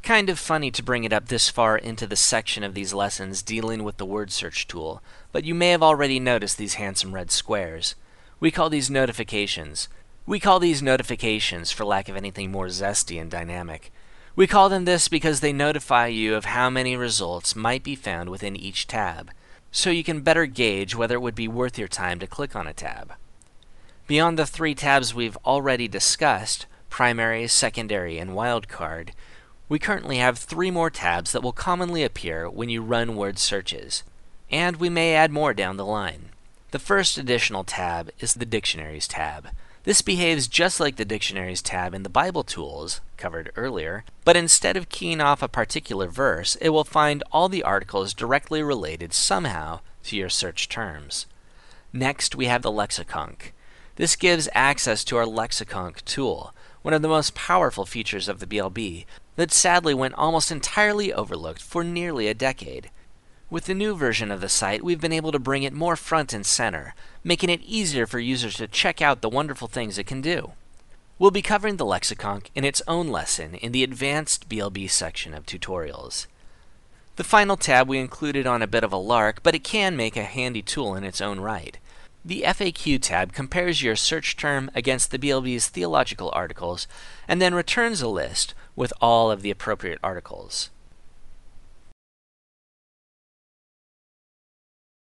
Kind of funny to bring it up this far into the section of these lessons dealing with the word search tool, but you may have already noticed these handsome red squares. We call these notifications. We call these notifications for lack of anything more zesty and dynamic. We call them this because they notify you of how many results might be found within each tab, so you can better gauge whether it would be worth your time to click on a tab. Beyond the 3 tabs we've already discussed, primary, secondary, and wildcard, we currently have 3 more tabs that will commonly appear when you run word searches, and we may add more down the line. The first additional tab is the Dictionaries tab. This behaves just like the Dictionaries tab in the Bible tools, covered earlier, but instead of keying off a particular verse, it will find all the articles directly related somehow to your search terms. Next, we have the Lexicon. This gives access to our Lexicon tool, one of the most powerful features of the BLB, that sadly went almost entirely overlooked for nearly a decade. With the new version of the site, we've been able to bring it more front and center, making it easier for users to check out the wonderful things it can do. We'll be covering the Lexicon in its own lesson in the Advanced BLB section of tutorials. The final tab we included on a bit of a lark, but it can make a handy tool in its own right. The FAQ tab compares your search term against the BLB's theological articles and then returns a list with all of the appropriate articles.